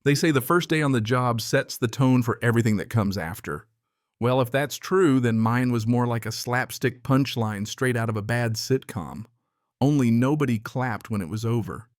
They say the first day on the job sets the tone for everything that comes after. Well, if that's true, then mine was more like a slapstick punchline straight out of a bad sitcom. Only nobody clapped when it was over.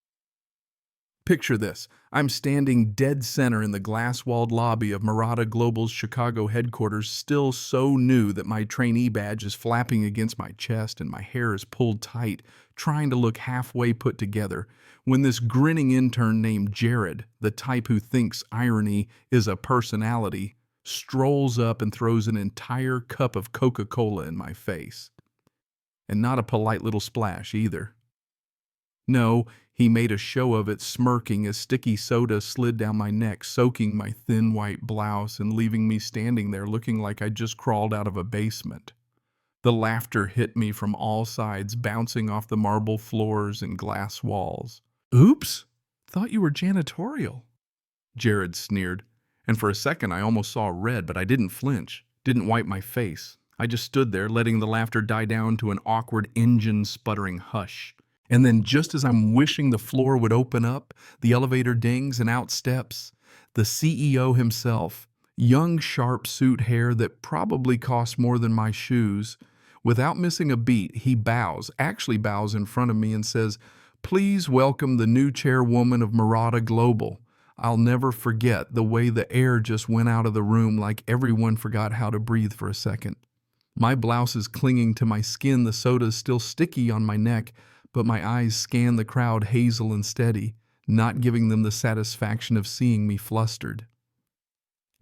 Picture this. I'm standing dead center in the glass-walled lobby of Murata Global's Chicago headquarters, still so new that my trainee badge is flapping against my chest and my hair is pulled tight, trying to look halfway put together, when this grinning intern named Jared, the type who thinks irony is a personality, strolls up and throws an entire cup of Coca-Cola in my face. And not a polite little splash either. No, he made a show of it, smirking as sticky soda slid down my neck, soaking my thin white blouse and leaving me standing there looking like I'd just crawled out of a basement. The laughter hit me from all sides, bouncing off the marble floors and glass walls. "Oops, thought you were janitorial," Jared sneered, and for a second I almost saw red, but I didn't flinch, didn't wipe my face. I just stood there, letting the laughter die down to an awkward engine sputtering hush. And then just as I'm wishing the floor would open up, the elevator dings and out steps the CEO himself, young sharp suit hair that probably cost more than my shoes. Without missing a beat, he actually bows in front of me and says, "Please welcome the new chairwoman of Murata Global." I'll never forget the way the air just went out of the room, like everyone forgot how to breathe for a second. My blouse is clinging to my skin, the soda's still sticky on my neck, but my eyes scan the crowd hazel and steady, not giving them the satisfaction of seeing me flustered.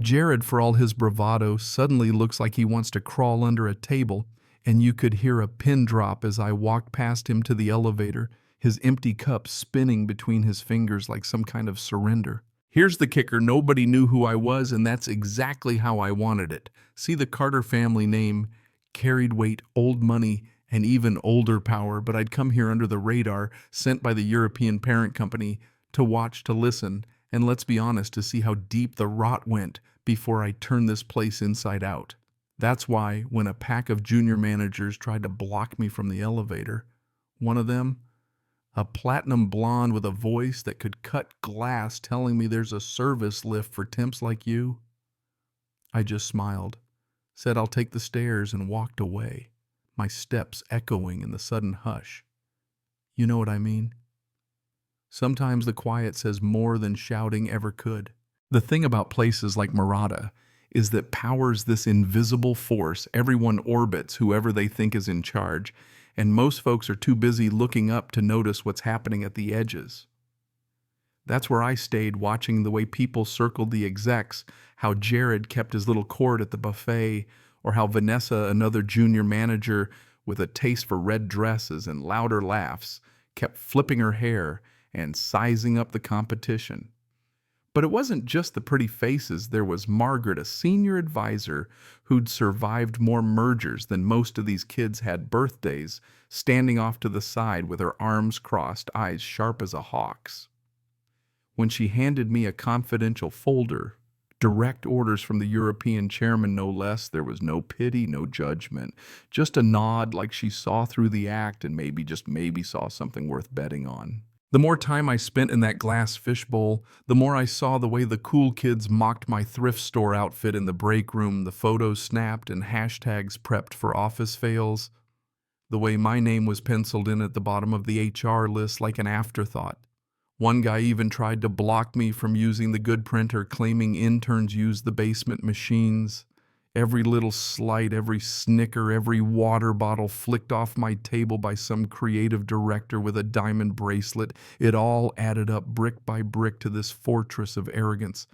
Jared, for all his bravado, suddenly looks like he wants to crawl under a table, and you could hear a pin drop as I walked past him to the elevator, his empty cup spinning between his fingers like some kind of surrender. Here's the kicker: nobody knew who I was, and that's exactly how I wanted it. See, the Carter family name carried weight, old money, and even older power, but I'd come here under the radar, sent by the European parent company, to watch, to listen, and let's be honest, to see how deep the rot went before I turned this place inside out. That's why, when a pack of junior managers tried to block me from the elevator, one of them, a platinum blonde with a voice that could cut glass telling me there's a service lift for temps like you, I just smiled, said I'll take the stairs, and walked away, my steps echoing in the sudden hush. You know what I mean? Sometimes the quiet says more than shouting ever could. The thing about places like Murata is that power's this invisible force. Everyone orbits whoever they think is in charge, and most folks are too busy looking up to notice what's happening at the edges. That's where I stayed, watching the way people circled the execs, how Jared kept his little court at the buffet, or how Vanessa, another junior manager with a taste for red dresses and louder laughs, kept flipping her hair and sizing up the competition. But it wasn't just the pretty faces. There was Margaret, a senior advisor who'd survived more mergers than most of these kids had birthdays, standing off to the side with her arms crossed, eyes sharp as a hawk's. When she handed me a confidential folder, direct orders from the European chairman no less, there was no pity, no judgment, just a nod like she saw through the act and maybe, just maybe, saw something worth betting on. The more time I spent in that glass fishbowl, the more I saw the way the cool kids mocked my thrift store outfit in the break room, the photos snapped and hashtags prepped for office fails, the way my name was penciled in at the bottom of the HR list like an afterthought. One guy even tried to block me from using the good printer, claiming interns use the basement machines. Every little slight, every snicker, every water bottle flicked off my table by some creative director with a diamond bracelet, it all added up brick by brick to this fortress of arrogance.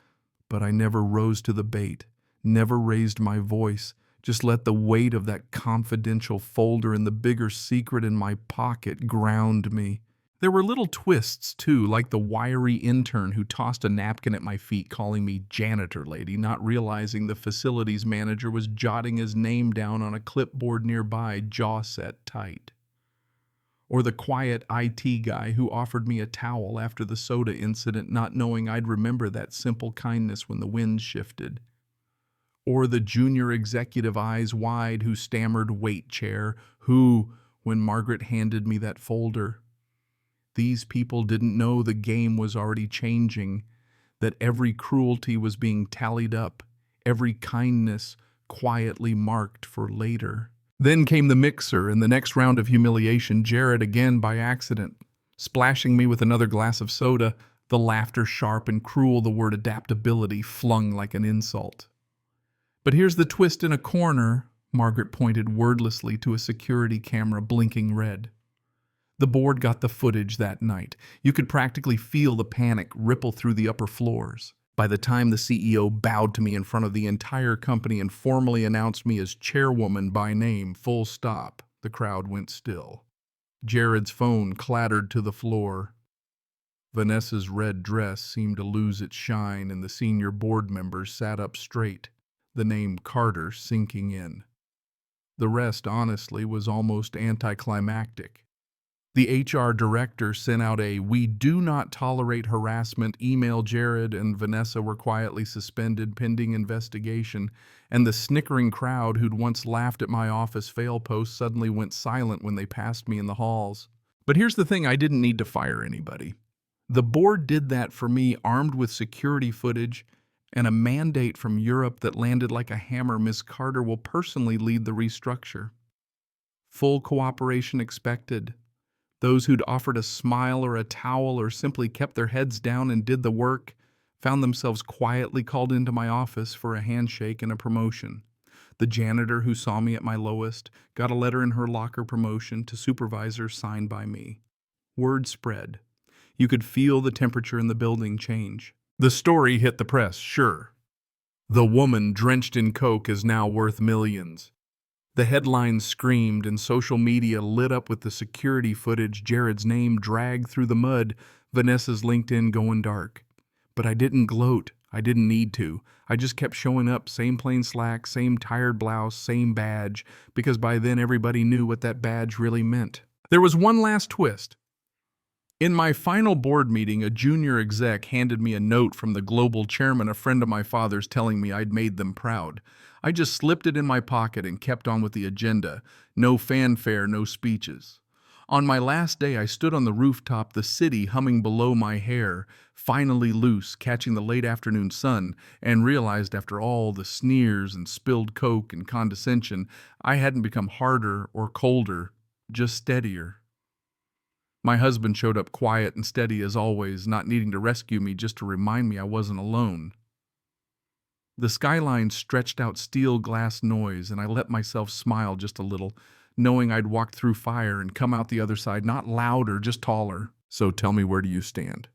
But I never rose to the bait, never raised my voice, just let the weight of that confidential folder and the bigger secret in my pocket ground me. There were little twists, too, like the wiry intern who tossed a napkin at my feet calling me janitor lady, not realizing the facilities manager was jotting his name down on a clipboard nearby, jaw set tight. Or the quiet IT guy who offered me a towel after the soda incident, not knowing I'd remember that simple kindness when the wind shifted. Or the junior executive, eyes wide, who stammered "wait, chair," who, when Margaret handed me that folder, these people didn't know the game was already changing. that every cruelty was being tallied up, every kindness quietly marked for later. Then came the mixer and the next round of humiliation, Jared again by accident, splashing me with another glass of soda, the laughter sharp and cruel, the word adaptability flung like an insult. But here's the twist in a corner, Margaret pointed wordlessly to a security camera blinking red. The board got the footage that night. You could practically feel the panic ripple through the upper floors. By the time the CEO bowed to me in front of the entire company and formally announced me as chairwoman by name, full stop, the crowd went still. Jared's phone clattered to the floor. Vanessa's red dress seemed to lose its shine, and the senior board members sat up straight, the name Carter sinking in. The rest, honestly, was almost anticlimactic. The HR director sent out a "We do not tolerate harassment" email. Jared and Vanessa were quietly suspended pending investigation, and the snickering crowd who'd once laughed at my office fail post suddenly went silent when they passed me in the halls. But here's the thing, I didn't need to fire anybody. The board did that for me, armed with security footage and a mandate from Europe that landed like a hammer. Ms. Carter will personally lead the restructure. Full cooperation expected. Those who'd offered a smile or a towel or simply kept their heads down and did the work found themselves quietly called into my office for a handshake and a promotion. The janitor who saw me at my lowest got a letter in her locker, promotion to supervisor signed by me. Word spread. You could feel the temperature in the building change. The story hit the press, sure. The woman drenched in coke is now worth millions. The headlines screamed and social media lit up with the security footage. Jared's name dragged through the mud, Vanessa's LinkedIn going dark. But I didn't gloat. I didn't need to. I just kept showing up, same plain slack, same tired blouse, same badge, because by then everybody knew what that badge really meant. There was one last twist. In my final board meeting, a junior exec handed me a note from the global chairman, a friend of my father's, telling me I'd made them proud. I just slipped it in my pocket and kept on with the agenda. No fanfare, no speeches. On my last day, I stood on the rooftop, the city humming below my hair, finally loose, catching the late afternoon sun, and realized after all the sneers and spilled coke and condescension, I hadn't become harder or colder, just steadier. My husband showed up quiet and steady as always, not needing to rescue me, just to remind me I wasn't alone. The skyline stretched out steel glass noise, and I let myself smile just a little, knowing I'd walked through fire and come out the other side, not louder, just taller. So tell me, where do you stand?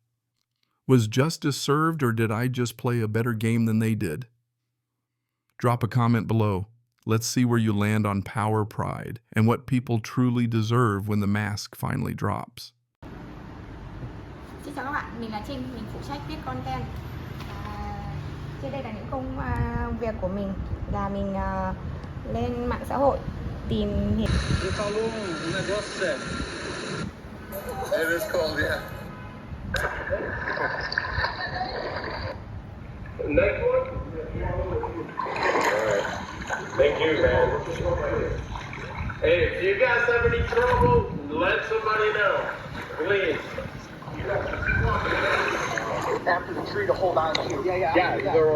Was justice served, or did I just play a better game than they did? Drop a comment below. Let's see where you land on power, pride, and what people truly deserve when the mask finally drops. Xin chào các bạn, mình là Trinh, mình phụ trách viết content. Trên đây là những công việc của mình, là mình lên mạng xã hội tìm hiểu. It is cold, yeah. Next one? Alright. Thank you, man. Hey, if you guys have any trouble, let somebody know. Please. After the tree to hold on to. Yeah, they're